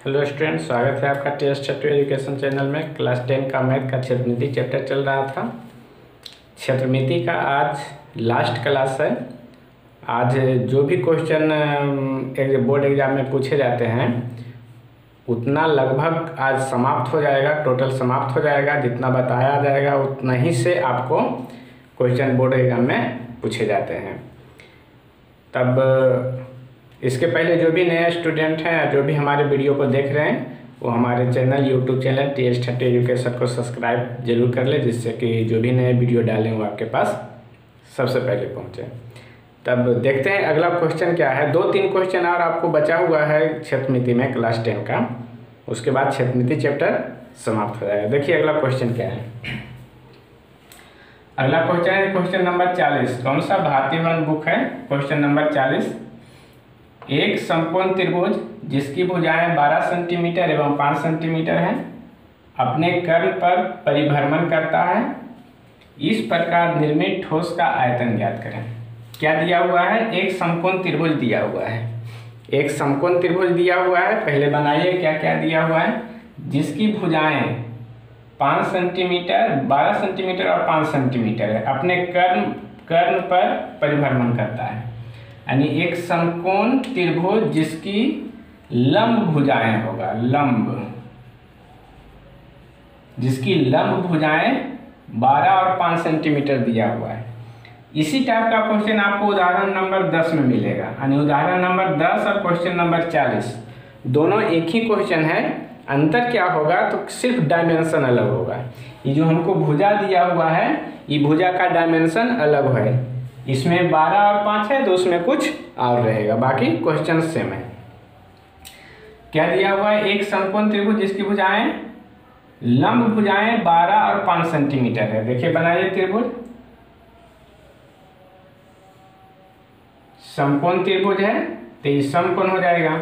Hello student, स्वागत है आपका टेस्ट टू एजुकेशन चैनल में। क्लास 10 का मैथ का क्षेत्रमिति चैप्टर चल रहा था। क्षेत्रमिति का आज लास्ट क्लास है। आज जो भी क्वेश्चन बोर्ड एग्जाम में पूछे जाते हैं उतना लगभग आज समाप्त हो जाएगा, टोटल समाप्त हो जाएगा। जितना बताया जाएगा उतना ही से आपको क्वेश्चन बोर्ड एग्जाम में पूछे जाते हैं। तब इसके पहले जो भी नए स्टूडेंट हैं, जो भी हमारे वीडियो को देख रहे हैं, वो हमारे channel YouTube channel test education को सब्सक्राइब जरूर कर ले, जिससे कि जो भी नए वीडियो डालें वो आपके पास सबसे पहले पहुंचे। तब देखते हैं अगला क्वेश्चन क्या है। 2-3 क्वेश्चन और आपको बचा हुआ है क्षेत्रमिति में क्लास 10 का। उसके बाद क्षेत्रमिति चैप्टर समाप्त हो जाएगा। देखिए अगला क्वेश्चन क्या है। अगला क्वेश्चन है क्वेश्चन नंबर 40। कौन सा भारतीय वन बुक है? Question number 40। एक समकोण त्रिभुज जिसकी भुजाएं 12 सेंटीमीटर एवं 5 सेंटीमीटर हैं अपने कर्ण पर परिभ्रमण करता है। इस प्रकार निर्मित ठोस का आयतन ज्ञात करें। क्या दिया हुआ है? एक समकोण त्रिभुज दिया हुआ है। एक समकोण त्रिभुज दिया हुआ है। पहले बनाइए क्या क्या दिया हुआ है। जिसकी भुजाएं 5 सेंटीमीटर, 12 सेंटीमीटर और 5 सेंटीमीटर है, अपने कर्ण पर परिभ्रमण करता है। यानी एक समकोण त्रिभुज जिसकी लंब भुजाएं होगा, जिसकी लंब भुजाएं 12 और 5 सेंटीमीटर दिया हुआ है। इसी टाइप का क्वेश्चन आपको उदाहरण नंबर 10 में मिलेगा। यानी उदाहरण नंबर 10 और क्वेश्चन नंबर 40 दोनों एक ही क्वेश्चन है। अंतर क्या होगा? तो सिर्फ डायमेंशन अलग होगा। ये जो हमको भुजा दिया हुआ है, ये भुजा का डायमेंशन अलग है। इसमें 12 और 5 है तो उसमें कुछ और रहेगा, बाकी क्वेश्चन सेम है। क्या दिया हुआ है? एक समकोण त्रिभुज जिसकी भुजाएं लंब भुजाएं 12 और 5 सेंटीमीटर है। देखिए बनाइए त्रिभुज। समकोण त्रिभुज है तो ये समकोण हो जाएगा।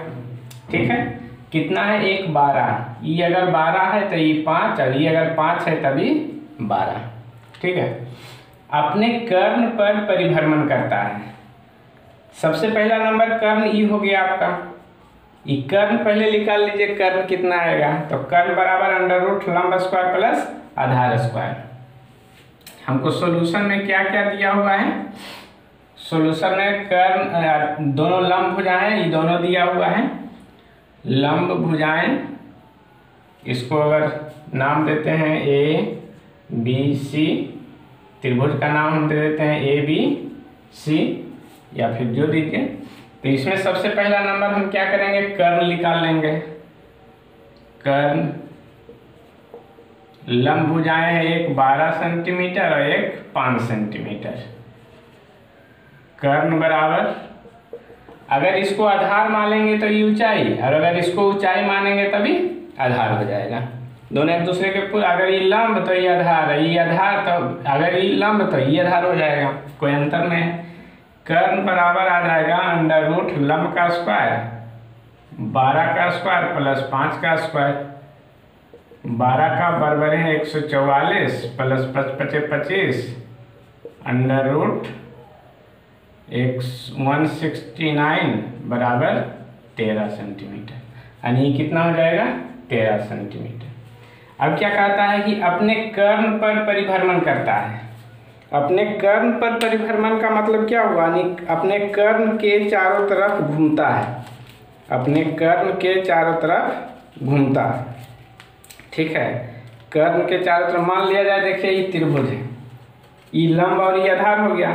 ठीक है, कितना है? 1 12। ये अगर 12 है तो ये 5, और ये अगर 5 है तभी 12। ठीक है, अपने कर्ण पर परिभ्रमण करता है। सबसे पहला नंबर कर्ण ई हो गया आपका। ये कर्ण पहले निकाल लीजिए। कर्ण कितना आएगा? तो कर्ण बराबर अंडर रूट लंब स्क्वायर प्लस आधार स्क्वायर। हमको सॉल्यूशन में क्या क्या दिया हुआ है? सॉल्यूशन में कर्ण दोनों लंब भुजाएं, ये दोनों दिया हुआ है। लंब भुजाएं, इसको अगर नाम देते हैं ए बी सी, त्रिभुज का नाम हम दे देते हैं ए बी सी, या फिर जो दीजिए। तो इसमें सबसे पहला नंबर हम क्या करेंगे? कर्ण निकाल लेंगे। कर्ण लंब भुजाएं हैं, एक 12 सेंटीमीटर और एक 5 सेंटीमीटर। कर्ण बराबर, अगर इसको आधार मानेंगे तो ये ऊंचाई, और अगर इसको ऊंचाई मानेंगे तभी आधार हो जाएगा। दोनों एक दूसरे के अगर ये लंब तो ये आधार है, ये आधार तो अगर ये लंब तो ये आधार हो जाएगा, कोई अंतर नहीं है। कर्ण बराबर आ जाएगा अंडर रूट लंब का स्क्वायर 12 का स्क्वायर प्लस 5 का स्क्वायर। 12 का बराबर है 144 प्लस 5 25 अंडर रूट 169 बराबर 13 सेंटीमीटर। यानी कितना हो जाएगा? 13 सेंटीमीटर। अब क्या कहता है कि अपने कर्ण पर परिभ्रमण करता है। अपने कर्ण पर परिभ्रमण का मतलब क्या हुआ? अपने कर्ण के चारों तरफ घूमता है। अपने कर्ण के चारों तरफ घूमता है। ठीक है, कर्ण के चारों तरफ मान लिया जाए, देखिए ये त्रिभुज है, ये लंब और ये आधार हो गया।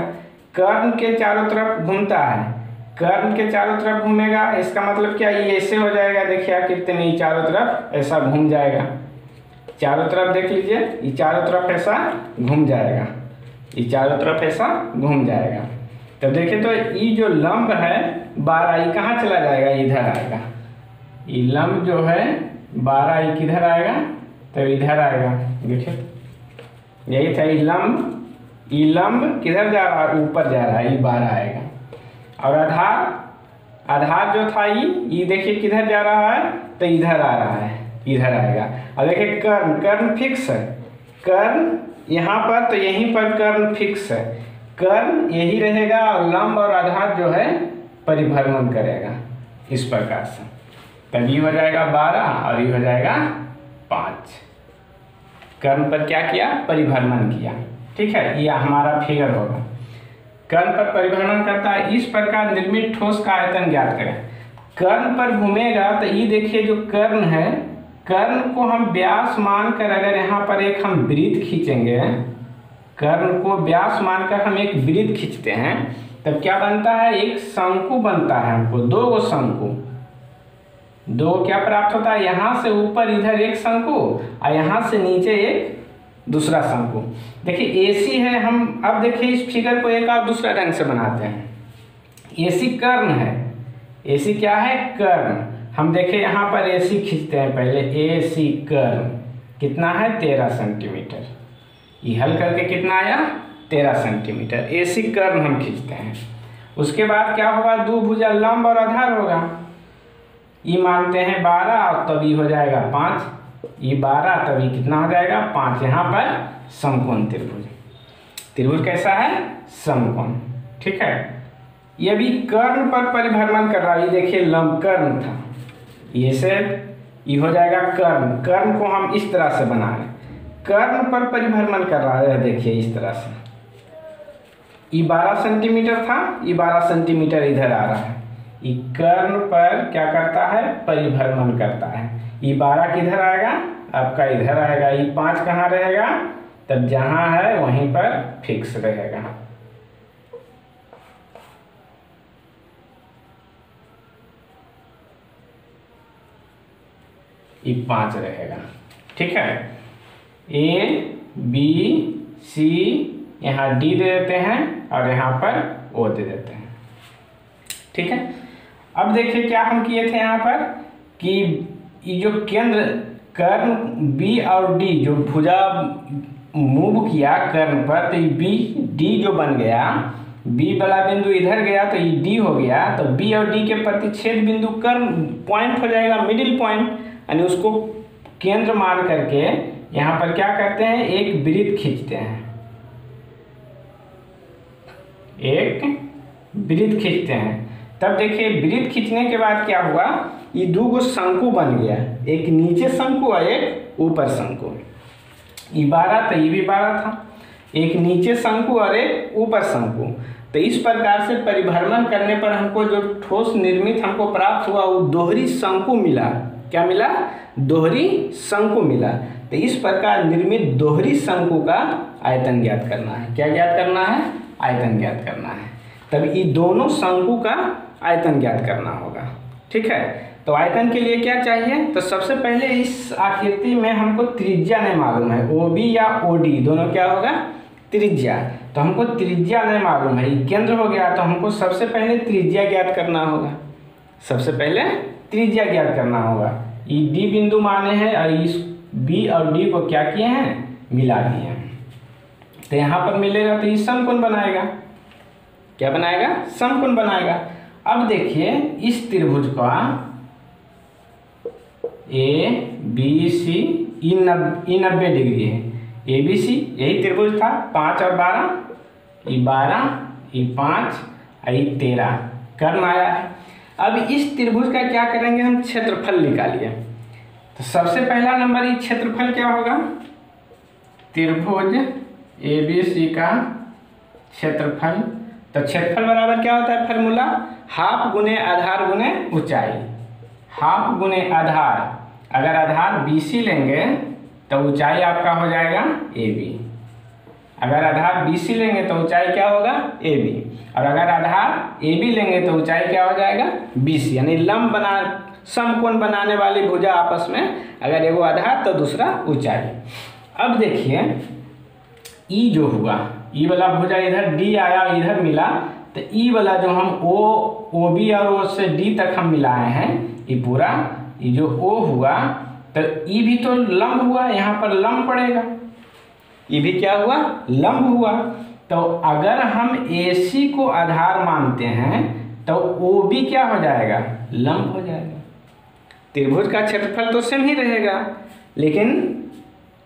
कर्ण के चारों तरफ घूमता है। कर्ण के चारों तरफ घूमेगा, इसका मतलब क्या? ये ऐसे हो जाएगा। देखिए आप कितने चारों तरफ ऐसा घूम जाएगा। चारों तरफ देख लीजिए, ये चारों तरफ ऐसा घूम जाएगा, ये चारों तरफ ऐसा घूम जाएगा। तो देखिए, तो ये जो लंब है 12, ये कहाँ चला जाएगा? इधर आएगा। ये लंब जो है 12, ये किधर आएगा? तो इधर आएगा। देखिए यही था, ये लंब किधर जा रहा है? ऊपर जा रहा है, ये 12 आएगा। और आधार जो था ये देखिए किधर जा रहा है? तो इधर आ रहा है, इधर आएगा। और देखिए कर्ण फिक्स है। कर्ण यहाँ पर, तो यहीं पर कर्ण फिक्स है। कर्ण यही रहेगा और लंब और आधार जो है परिभ्रमण करेगा इस प्रकार से। तब ये हो जाएगा 12 और ये हो जाएगा 5। कर्ण पर क्या किया, परिभ्रमण किया। ठीक है, ये हमारा फिगर होगा। कर्ण पर परिभ्रमण करता है, इस प्रकार निर्मित ठोस का आयतन ज्ञात करें। कर्ण पर घूमेगा तो ये देखिए जो कर्ण है, कर्ण को हम व्यास मानकर अगर यहाँ पर एक हम वृत्त खींचेंगे, कर्ण को व्यास मानकर हम एक वृत्त खींचते हैं, तब क्या बनता है, एक शंकु बनता है। हमको 2 शंकु, 2 क्या प्राप्त होता है, यहाँ से ऊपर इधर एक शंकु और यहाँ से नीचे एक दूसरा शंकु। देखिए एसी है, हम अब देखिए इस फिगर को एक और दूसरा ढंग से बनाते हैं। एसी कर्ण है, एसी क्या है, कर्ण। हम देखिए यहाँ पर एसी खींचते हैं पहले, एसी कर्ण कितना है 13 सेंटीमीटर। ये हल करके कितना आया 13 सेंटीमीटर। एसी कर्ण हम खींचते हैं। उसके बाद क्या होगा, द्विभुजा लंब और आधार होगा। ये मानते हैं 12 और तब ये हो जाएगा 5, ये 12 तब ये कितना हो जाएगा 5। यहाँ पर समकोण त्रिभुज, त्रिभुज कैसा है, समकोण। ठीक है, ये भी कर्ण पर परिभ्रमण कर रहा है। ये देखिए लंब कर्ण था, ये से ये हो जाएगा कर्ण। कर्ण को हम इस तरह से बना रहे, कर्ण पर परिभ्रमण कर रहा है। देखिए इस तरह से, ये 12 सेंटीमीटर था, ये 12 सेंटीमीटर इधर आ रहा है। ये कर्ण पर क्या करता है, परिभ्रमण करता है। ये 12 किधर आएगा, आपका इधर आएगा। ये 5 कहाँ रहेगा, तब जहाँ है वहीं पर फिक्स रहेगा। ये 5 रहेगा। ठीक है, ए बी सी, यहाँ डी दे देते हैं और यहाँ पर ओ दे देते हैं। ठीक है, अब देखिए क्या हम किए थे यहाँ पर कि ये जो केंद्र कर्ण बी और डी जो भुजा मूव किया कर्ण पर, तो ये बी डी जो बन गया, बी वाला बिंदु इधर गया तो ये डी हो गया। तो बी और डी के प्रतिच्छेद बिंदु कर्ण पॉइंट हो जाएगा, मिडिल पॉइंट, यानी उसको केंद्र मान करके यहाँ पर क्या करते हैं, एक वृत्त खींचते हैं। एक वृत्त खींचते हैं, तब देखिए वृत्त खींचने के बाद क्या हुआ, ये 2 शंकु बन गया, एक नीचे शंकु और एक ऊपर शंकु। ये 12 था, ये भी 12 था, एक नीचे शंकु और एक ऊपर शंकु। तो इस प्रकार से परिभ्रमण करने पर हमको जो ठोस निर्मित हमको प्राप्त हुआ वो दोहरी शंकु मिला। क्या मिला, दोहरी शंकु मिला। तो इस प्रकार निर्मित दोहरी शंकु का आयतन ज्ञात करना है। क्या ज्ञात करना है, आयतन ज्ञात करना है। तब ये दोनों शंकु का आयतन ज्ञात करना होगा। ठीक है, तो आयतन के लिए क्या चाहिए, तो सबसे पहले इस आकृति में हमको त्रिज्या नहीं मालूम है, ओ बी या ओ डी दोनों क्या होगा, त्रिज्या। तो हमको त्रिज्या नहीं मालूम है, ये केंद्र हो गया, तो हमको सबसे पहले त्रिज्या ज्ञात करना होगा। सबसे पहले त्रिज्या ज्ञात करना होगा। ये डी बिंदु माने हैं और इस बी और डी को क्या किए हैं, मिला दिए हैं। तो यहाँ पर मिलेगा तो ये समकोण बनाएगा। क्या बनाएगा, समकोण बनाएगा। अब देखिए इस त्रिभुज का A B C, E 90 degree है। ए बी सी यही त्रिभुज था, 5 और 12, ये 12, ये 5 और ये 13 कर्ण आया है। अब इस त्रिभुज का क्या करेंगे, हम क्षेत्रफल निकालिए। तो सबसे पहला नंबर ये क्षेत्रफल क्या होगा, त्रिभुज ए बी सी का क्षेत्रफल। तो क्षेत्रफल बराबर क्या होता है, फार्मूला हाफ गुने आधार गुने ऊंचाई। हाफ गुने आधार, अगर आधार BC लेंगे तो ऊंचाई आपका हो जाएगा AB। अगर आधार BC लेंगे तो ऊंचाई क्या होगा, AB। और अगर आधार AB लेंगे तो ऊंचाई क्या हो जाएगा, BC। यानी लंब बना समकोण बनाने वाली भुजा आपस में, अगर एगो आधार तो दूसरा ऊंचाई। अब देखिए ई जो हुआ, ई वाला भुजा इधर D आया, इधर मिला, तो ई वाला जो हम OB और O से D तक हम मिलाए हैं, ये पूरा ये जो O हुआ, तो ई भी तो लंब हुआ, यहाँ पर लंब पड़ेगा। ये भी क्या हुआ, लंब हुआ। तो अगर हम AC को आधार मानते हैं तो OB क्या हो जाएगा, लंब हो जाएगा। त्रिभुज का क्षेत्रफल तो सेम ही रहेगा, लेकिन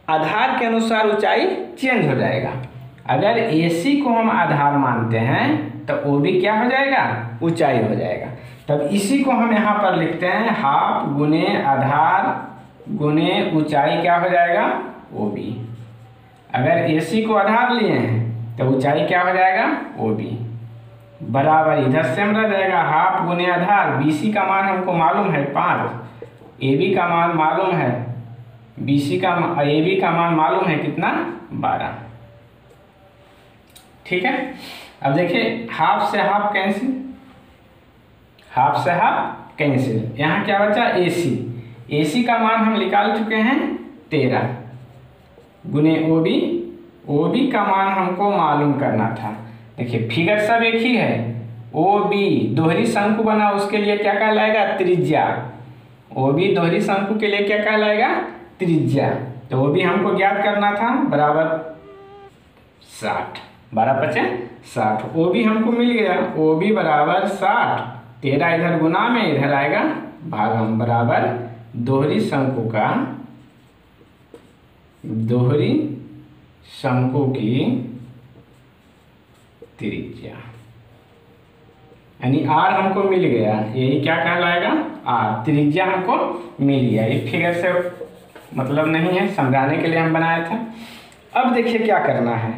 आधार के अनुसार ऊंचाई चेंज हो जाएगा। अगर AC को हम आधार मानते हैं तो OB क्या हो जाएगा, ऊंचाई हो जाएगा। तब इसी को हम यहाँ पर लिखते हैं हाफ गुने आधार गुने ऊंचाई क्या हो जाएगा, OB। अगर AC को आधार लिए हैं तो ऊंचाई क्या हो जाएगा, OB बराबर इधर से हम रह जाएगा हाफ गुने आधार। BC का मान हमको मालूम है 5, AB का मान मालूम है, AB का मान मालूम है कितना, 12। ठीक है। अब देखिए हाफ से हाफ कैंसिल, हाफ से हाफ कैंसिल, यहाँ क्या बचा AC का मान हम निकाल चुके हैं 13 गुने OB का मान हमको मालूम करना था। देखिए फिगर सब एक ही है, OB दोहरी शंकु बना उसके लिए क्या कहलाएगा, त्रिज्या। OB दोहरी शंकु के लिए क्या कहलाएगा, त्रिज्या। तो OB हमको ज्ञात करना था बराबर 60, 12 × 5 = 60। OB हमको मिल गया, OB बराबर 60, 13 इधर गुना में इधर आएगा भागम बराबर दोहरी शंकु की त्रिज्या, यानी R हमको मिल गया, यही क्या कहलाएगा, R त्रिज्या हमको मिल गया। ये फिगर से मतलब नहीं है, समझाने के लिए हम बनाया था। अब देखिए क्या करना है,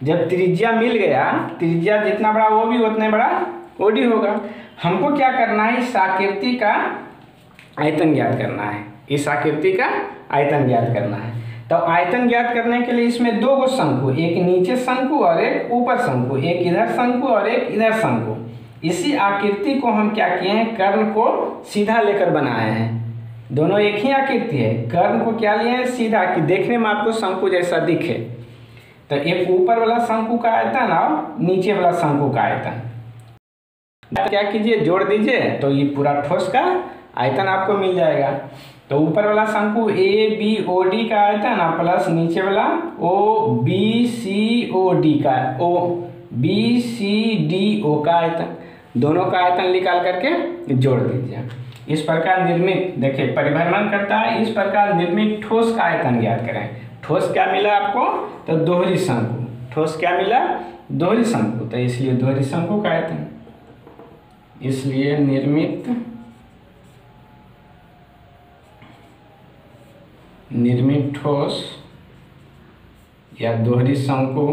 जब त्रिज्या मिल गया, त्रिज्या जितना बड़ा OB उतना बड़ा OD होगा। हमको क्या करना है, इस आकृति का आयतन ज्ञात करना है, इस आकृति का आयतन ज्ञात करना है। तो आयतन ज्ञात करने के लिए इसमें 2 गो शंकु, एक नीचे शंकु और एक ऊपर शंकु, एक इधर शंकु और एक इधर शंकु। इसी आकृति को हम क्या किए हैं, कर्ण को सीधा लेकर बनाए हैं। दोनों एक ही आकृति है, कर्ण को क्या लिए हैं, सीधा, कि देखने में आपको शंकु जैसा दिखे। तो एक ऊपर वाला शंकु का आयतन और नीचे वाला शंकु का आयतन क्या कीजिए, जोड़ दीजिए, तो ये पूरा ठोस का आयतन आपको मिल जाएगा। तो ऊपर वाला शंकु ABOD का आयतन प्लस नीचे वाला OBCOD का OBCDO का आयतन, दोनों का आयतन निकाल करके जोड़ दीजिए। इस प्रकार निर्मित, देखिए परिभ्रमण करता है, इस प्रकार निर्मित ठोस का आयतन ज्ञात करें। ठोस क्या मिला आपको, तो दोहरी शंकु। ठोस क्या मिला, दोहरी शंकु, तो इसलिए दोहरी शंकु का आयतन, इसलिए निर्मित ठोस या दोहरी शंकु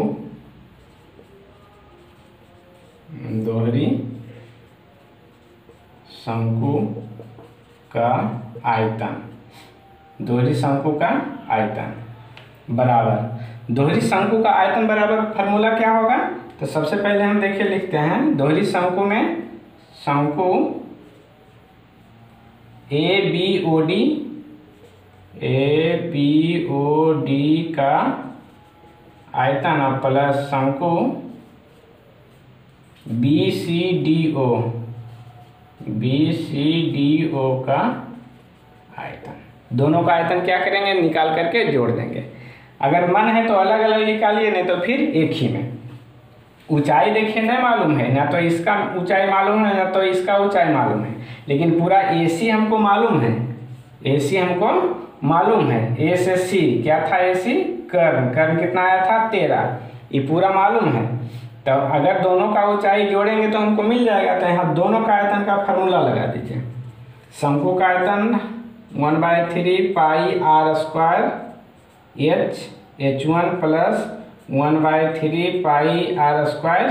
का आयतन, दोहरी शंकु का आयतन बराबर, दोहरी शंकु का आयतन बराबर फार्मूला क्या होगा, तो सबसे पहले हम देखिए लिखते हैं दोहरी शंकु में शंकु ABOD का आयतन और प्लस शंकु BCDO का आयतन, दोनों का आयतन क्या करेंगे, निकाल करके जोड़ देंगे। अगर मन है तो अलग अलग निकालिए, नहीं तो फिर एक ही में। ऊंचाई देखिए नहीं मालूम है, ना तो इसका ऊंचाई मालूम है, ना तो इसका ऊंचाई मालूम है, लेकिन पूरा AC हमको मालूम है, AC हमको मालूम है। A से C क्या था, AC कर्ण कितना आया था, 13, ये पूरा मालूम है। तो अगर दोनों का ऊंचाई जोड़ेंगे तो हमको मिल जाएगा। तो यहाँ दोनों का आयतन का फार्मूला लगा दीजिए। शंकु का आयतन 1/3 पाई r² H1 प्लस 1/3 पाई r²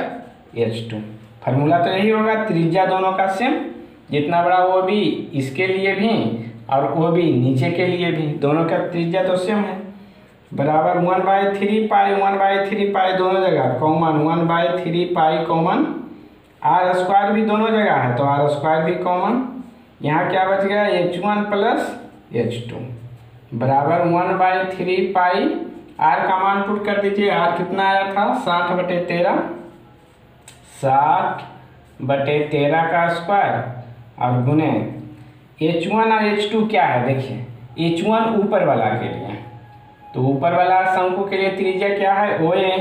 H2। फार्मूला तो यही होगा, त्रिज्या दोनों का सेम, जितना बड़ा OB इसके लिए भी और OB नीचे के लिए भी, दोनों का त्रिज्या तो सेम है, बराबर 1/3 पाई दोनों जगह कॉमन, 1/3 पाई कॉमन, r² भी दोनों जगह है तो r² भी कॉमन। यहाँ क्या बच गया, H1 प्लस H2 बराबर 1/3 पाई, R का मान पुट कर दीजिए। R कितना आया था, 60/13, 60/13 का स्क्वायर और गुने H1 और H2 क्या है, देखिए H1 ऊपर वाला के लिए, तो ऊपर वाला शंकु के लिए त्रिज्या क्या है, OA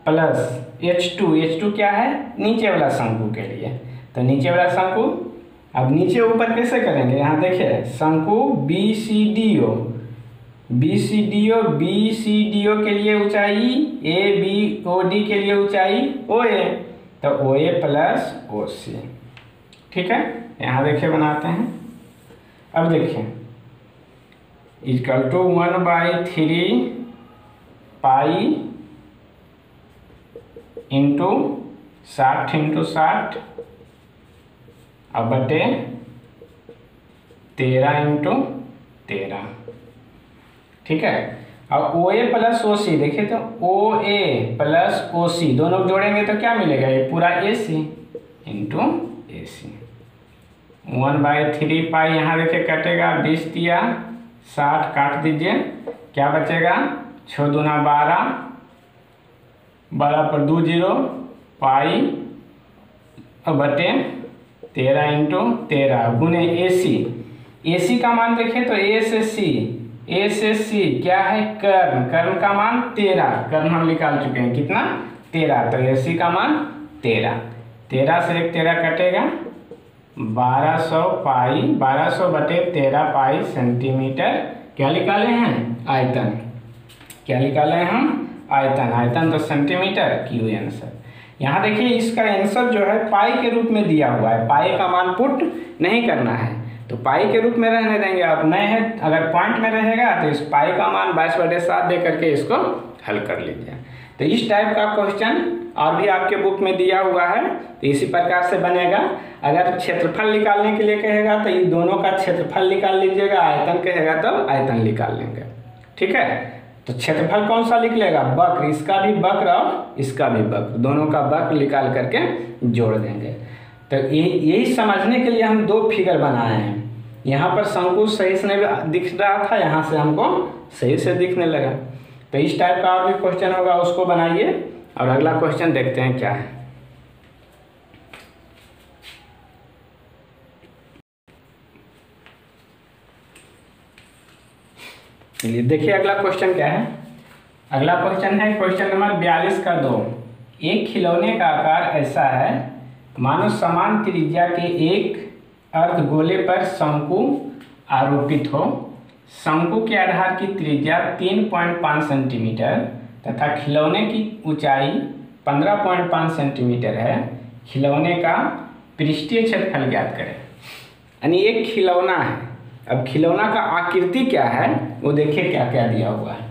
प्लस H2 क्या है, नीचे वाला शंकु के लिए, तो नीचे वाला शंकु। अब नीचे ऊपर कैसे करेंगे, यहाँ देखिए शंकु BCDO, BCDO के लिए ऊंचाई ABOD के लिए ऊंचाई OA, तो OA प्लस OC। ठीक है, यहाँ देखिए बनाते हैं। अब देखिए equal to 1/3 pi into 60 into 60 अब बटे 13 इंटू 13। ठीक है, अब OA प्लस OC देखिए तो OA प्लस OC दोनों जोड़ेंगे तो क्या मिलेगा, ये पूरा AC इंटू AC। 1/3 पाई यहाँ देखिए कटेगा, 20 दिया 60 काट दीजिए, क्या बचेगा 6 दूना 12, 12 पर 2 0 पाई बटे 13 इंटू 13 गुने AC का मान देखें तो A से C क्या है, कर्ण का मान 13, कर्ण हम निकाल चुके हैं कितना 13, तो AC का मान 13 से एक 13 कटेगा, 1200 पाई 1200 बटे 13 पाई सेंटीमीटर। क्या निकाले हैं, आयतन। क्या निकाले हैं हम, आयतन तो सेंटीमीटर क्यू आंसर। यहाँ देखिए इसका आंसर जो है पाई के रूप में दिया हुआ है, पाई का मान पुट नहीं करना है, तो पाई के रूप में रहने देंगे। आप नए हैं, अगर पॉइंट में रहेगा तो इस पाई का मान 22/7 दे करके इसको हल कर लीजिए। तो इस टाइप का क्वेश्चन और भी आपके बुक में दिया हुआ है, तो इसी प्रकार से बनेगा। अगर क्षेत्रफल निकालने के लिए कहेगा तो ये दोनों का क्षेत्रफल निकाल लीजिएगा, आयतन कहेगा तो आयतन निकाल लेंगे। ठीक है, तो क्षेत्रफल कौन सा निकलेगा, वक्र, इसका भी वक्र और इसका भी वक्र, दोनों का वक्र निकाल करके जोड़ देंगे। तो यही समझने के लिए हम 2 फिगर बनाए हैं। यहाँ पर शंकु सही से नहीं दिख रहा था, यहाँ से हमको सही से दिखने लगा। तो इस टाइप का और भी क्वेश्चन होगा, उसको बनाइए। और अगला क्वेश्चन देखते हैं क्या है। चलिए देखिए अगला क्वेश्चन क्या है। अगला क्वेश्चन है क्वेश्चन नंबर 42 का 2। एक खिलौने का आकार ऐसा है मानो समान त्रिज्या के एक अर्धगोले पर शंकु आरोपित हो। शंकु के आधार की त्रिज्या 3.5 सेंटीमीटर तथा खिलौने की ऊंचाई 15.5 सेंटीमीटर है। खिलौने का पृष्ठीय क्षेत्रफल ज्ञात करें। यानी एक खिलौना है, अब खिलौना का आकृति क्या है वो देखिए क्या क्या दिया हुआ है।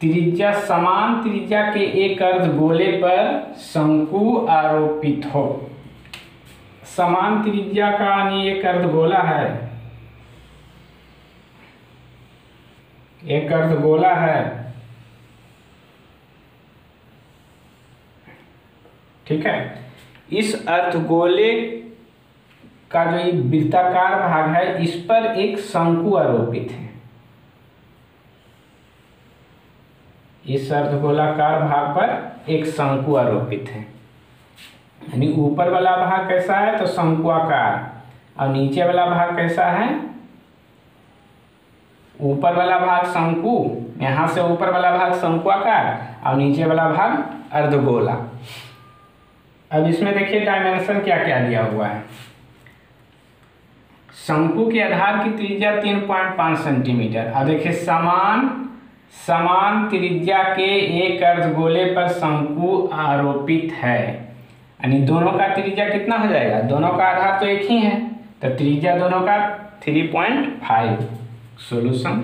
त्रिज्या, समान त्रिज्या के एक अर्धगोले पर शंकु आरोपित हो। समान त्रिज्या का यानी एक अर्धगोला है, एक अर्धगोला है। ठीक है, इस अर्धगोले का जो ये वृत्ताकार भाग है इस पर एक शंकु आरोपित है। इस अर्धगोलाकार भाग पर एक शंकु आरोपित है। यानी ऊपर वाला भाग कैसा है तो शंकुआकार, और नीचे वाला भाग कैसा है, ऊपर वाला भाग शंकु, यहाँ से ऊपर वाला भाग शंकुआकार और नीचे वाला भाग अर्धगोला। अब इसमें देखिए डायमेंशन क्या क्या दिया हुआ है। शंकु के आधार की त्रिज्या 3.5 सेंटीमीटर। अब देखिए समान त्रिज्या के एक अर्धगोले पर शंकु आरोपित है, यानी दोनों का त्रिज्या कितना हो जाएगा, दोनों का आधार तो एक ही है तो त्रिज्या दोनों का 3.5। सॉल्यूशन,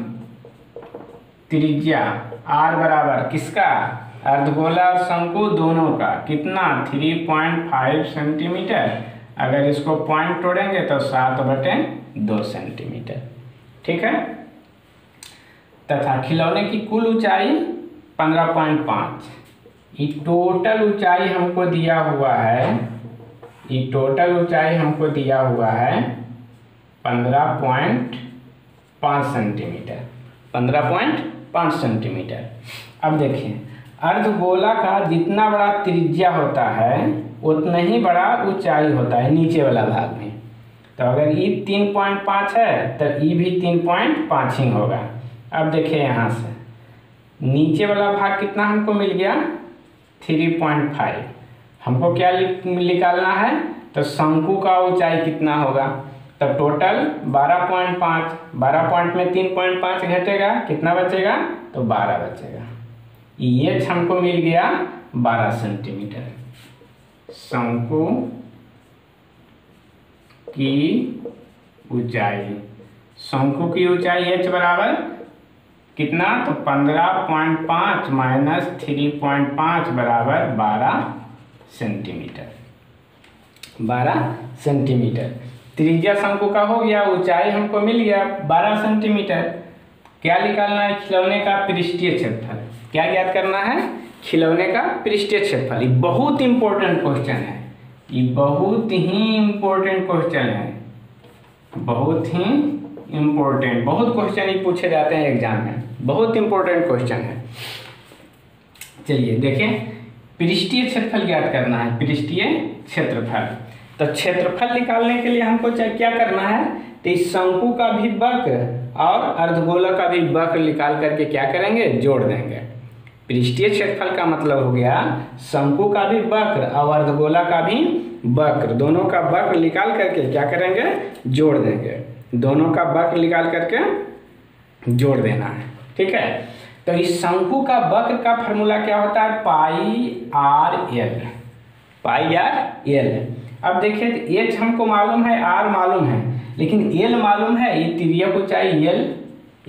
त्रिज्या r बराबर किसका, अर्धगोला और शंकु दोनों का कितना 3.5 सेंटीमीटर। अगर इसको पॉइंट तोड़ेंगे तो 7/2 सेंटीमीटर। ठीक है, तथा खिलौने की कुल ऊंचाई 15.5। ये टोटल ऊंचाई हमको दिया हुआ है, ये टोटल ऊंचाई हमको दिया हुआ है 15.5 सेंटीमीटर, 15.5 सेंटीमीटर। अब देखिए अर्धगोला का जितना बड़ा त्रिज्या होता है उतना ही बड़ा ऊंचाई होता है नीचे वाला भाग में। तो अगर ई 3.5 है तो ई भी 3.5 ही होगा। अब देखिए यहाँ से नीचे वाला भाग कितना हमको मिल गया 3.5। हमको क्या निकालना है तो शंकु का ऊंचाई कितना होगा। तब टोटल 12.5, 12 पॉइंट में 3.5 घटेगा, कितना बचेगा? तो 12 बचेगा। ये हमको मिल गया 12 सेंटीमीटर। शंकु की ऊंचाई, शंकु की ऊंचाई h बराबर कितना? तो 15.5 माइनस 3.5 बराबर 12 सेंटीमीटर। 12 सेंटीमीटर त्रिज्या शंकु का हो गया, ऊंचाई हमको मिल गया 12 सेंटीमीटर। क्या निकालना है? खिलौने का पृष्ठीय क्षेत्रफल। क्या ज्ञात करना है? खिलौने का पृष्ठीय क्षेत्रफल। ये बहुत इंपॉर्टेंट क्वेश्चन है, ये बहुत ही इंपॉर्टेंट क्वेश्चन है, बहुत ही इंपॉर्टेंट। बहुत क्वेश्चन ही पूछे जाते हैं एग्जाम में, बहुत इंपॉर्टेंट क्वेश्चन है। चलिए देखें, पृष्ठीय क्षेत्रफल ज्ञात करना है, पृष्ठीय क्षेत्रफल। तो क्षेत्रफल निकालने के लिए हमको क्या करना है? तो इस शंकु का भी वक्र और अर्धगोला का भी वक्र निकाल करके क्या करेंगे? जोड़ देंगे। पृष्ठीय क्षेत्रफल का मतलब हो गया शंकु का भी वक्र और अर्धगोला का भी वक्र, दोनों का वक्र निकाल करके क्या करेंगे? जोड़ देंगे। दोनों का वक्र निकाल करके जोड़ देना है, ठीक है। तो इस शंकु का वक्र का फॉर्मूला क्या होता है? पाई आर एल, पाई आर एल। अब देखिए एच हमको मालूम है, आर मालूम है, लेकिन एल मालूम है, ये तिर्यक ऊंचाई एल,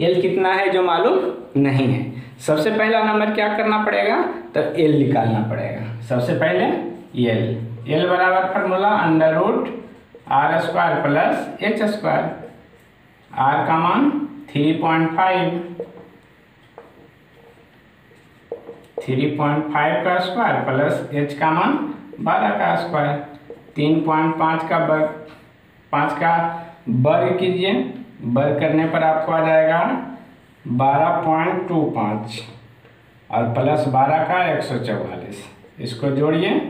एल कितना है जो मालूम नहीं है। सबसे पहला नंबर क्या करना पड़ेगा? तो एल निकालना पड़ेगा। सबसे पहले एल, एल बराबर formula under root R square plus H square. R का मान 3.5, 3.5 का स्क्वायर प्लस एच का मान 12 का स्क्वायर। 3.5 का वर्ग, 5 का वर्ग कीजिए, वर्ग करने पर आपको आ जाएगा 12.25 और प्लस 12 का 144। इसको जोड़िए,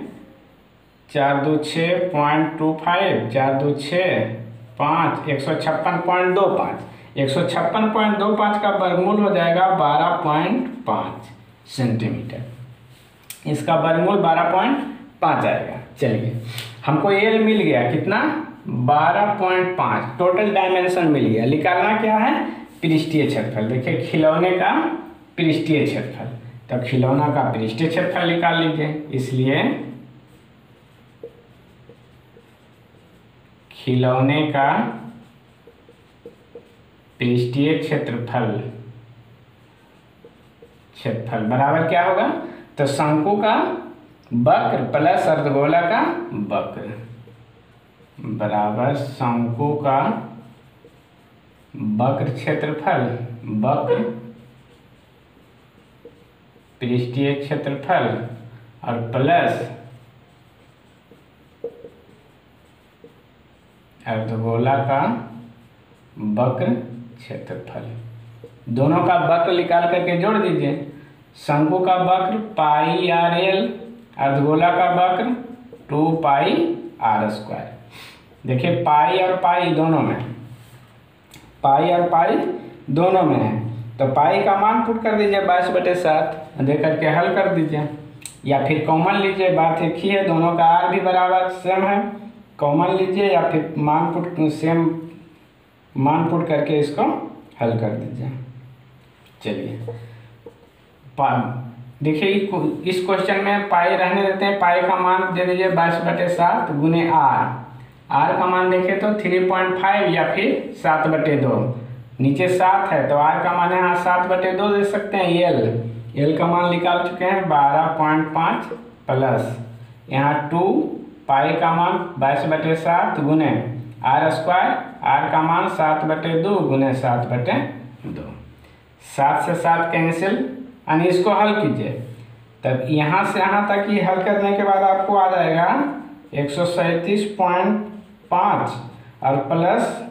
4 2 6.25, 4 2 6 5, 156.25, 156.25 का वर्गमूल हो जाएगा 12.5 सेंटीमीटर। इसका वर्गमूल 12.5 आएगा। चलिए हमको एल मिल गया कितना? 12.5, टोटल डायमेंशन मिल गया। निकालना क्या है? पृष्ठीय क्षेत्रफल। देखिए खिलौने का पृष्ठीय क्षेत्रफल, तो खिलौना का पृष्ठीय क्षेत्रफल निकाल लीजिए। इसलिए खिलौने का पृष्ठीय क्षेत्रफल, क्षेत्रफल बराबर क्या होगा? तो शंकु का वक्र प्लस अर्धगोला का वक्र बराबर शंकु का वक्र क्षेत्रफल, वक्र पृष्ठीय क्षेत्रफल और प्लस अर्धगोला का वक्र क्षेत्रफल। दोनों का वक्र निकाल करके जोड़ दीजिए। शंकु का वक्र पाई आर एल, अर्धगोला का वक्र 2 पाई आर स्क्वायर। देखिए पाई और पाई दोनों में, पाई और पाई दोनों में है, तो पाई का मान पुट कर दीजिए 22/7 दे करके हल कर दीजिए, या फिर कॉमन लीजिए। बात एक ही है, दोनों का आर भी बराबर सेम है, कॉमन लीजिए या फिर मान पुट सेम मान पुट करके इसको हल कर दीजिए। चलिए देखिए इस क्वेश्चन में पाई रहने देते हैं, पाई का मान दे दीजिए 22/7 गुने आर। आर का मान देखें तो 3.5 या फिर 7/2, नीचे 7 है तो आर का मान यहाँ 7/2 दे सकते हैं। एल का मान निकाल चुके हैं 12.5 प्लस यहाँ 2 पाई का मान 22/7 गुने आर स्क्वायर, आर का मान 7/2 गुने 7/2। 7 से 7 कैंसिल, यानी इसको हल कीजिए। तब यहाँ से यहाँ तक ही हल करने के बाद आपको आ जाएगा 137.5 और प्लस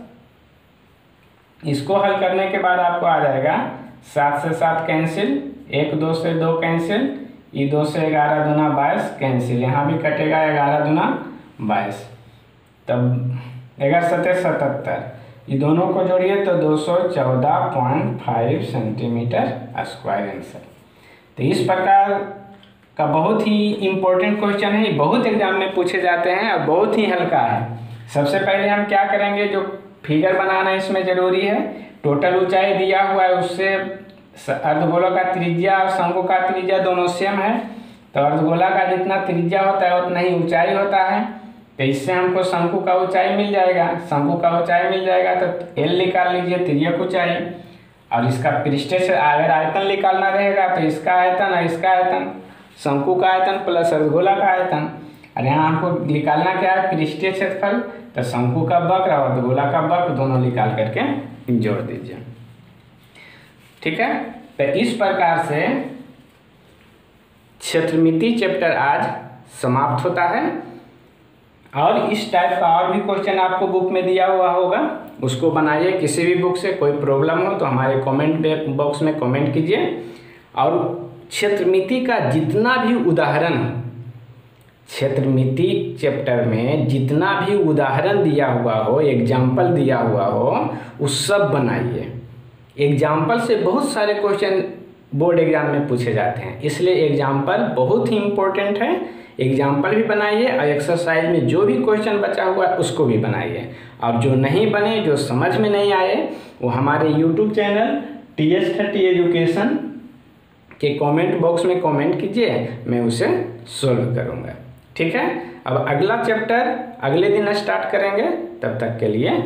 इसको हल करने के बाद आपको आ जाएगा 7 से 7 कैंसिल, 1 2 से 2 कैंसिल, ये 2 से 11 दूना 22 कैंसिल, यहाँ भी कटेगा 11 दूना 22, तब 11 7 77, ये दोनों को जोड़िए तो 214.5 सेंटीमीटर स्क्वायर आंसर। तो इस प्रकार का बहुत ही इम्पोर्टेंट क्वेश्चन है, बहुत एग्जाम में पूछे जाते हैं और बहुत ही हल्का है, सबसे पहले हम क्या करेंगे, जो फिगर बनाना इसमें ज़रूरी है, टोटल ऊंचाई दिया हुआ है, उससे अर्धगोला का त्रिज्या और शंकु का त्रिज्या दोनों सेम है, तो अर्धगोला का जितना त्रिज्या होता है उतना ही ऊंचाई होता है, तो इससे हमको शंकु का ऊंचाई मिल जाएगा। शंकु का ऊंचाई मिल जाएगा तो एल निकाल लीजिए, तिर्यक ऊंचाई, और इसका पृष्ठ से अगर आयतन निकालना रहेगा तो इसका आयतन और इसका आयतन, शंकु का आयतन प्लस अर्धगोला का आयतन, और यहाँ हमको निकालना क्या है, पृष्ठीय क्षेत्रफल, तो शंकु का वक्र और अर्धगोला का वक्र दोनों निकाल करके जोड़ दीजिए। ठीक है, तो इस प्रकार से क्षेत्रमिति चैप्टर आज समाप्त होता है। और इस टाइप का और भी क्वेश्चन आपको बुक में दिया हुआ होगा, उसको बनाइए किसी भी बुक से। कोई प्रॉब्लम हो तो हमारे कमेंट बॉक्स में कमेंट कीजिए। और क्षेत्रमिति का जितना भी उदाहरण हो, क्षेत्रमिति चैप्टर में जितना भी उदाहरण दिया हुआ हो, एग्जाम्पल दिया हुआ हो, उस सब बनाइए। एग्जाम्पल से बहुत सारे क्वेश्चन बोर्ड एग्जाम में पूछे जाते हैं, इसलिए एग्जाम्पल बहुत ही इम्पोर्टेंट है। एग्जाम्पल भी बनाइए और एक्सरसाइज में जो भी क्वेश्चन बचा हुआ है उसको भी बनाइए। और जो नहीं बने, जो समझ में नहीं आए, वो हमारे यूट्यूब चैनल TS30 एजुकेशन के कमेंट बॉक्स में कमेंट कीजिए, मैं उसे सोल्व करूँगा। ठीक है, अब अगला चैप्टर अगले दिन स्टार्ट करेंगे, तब तक के लिए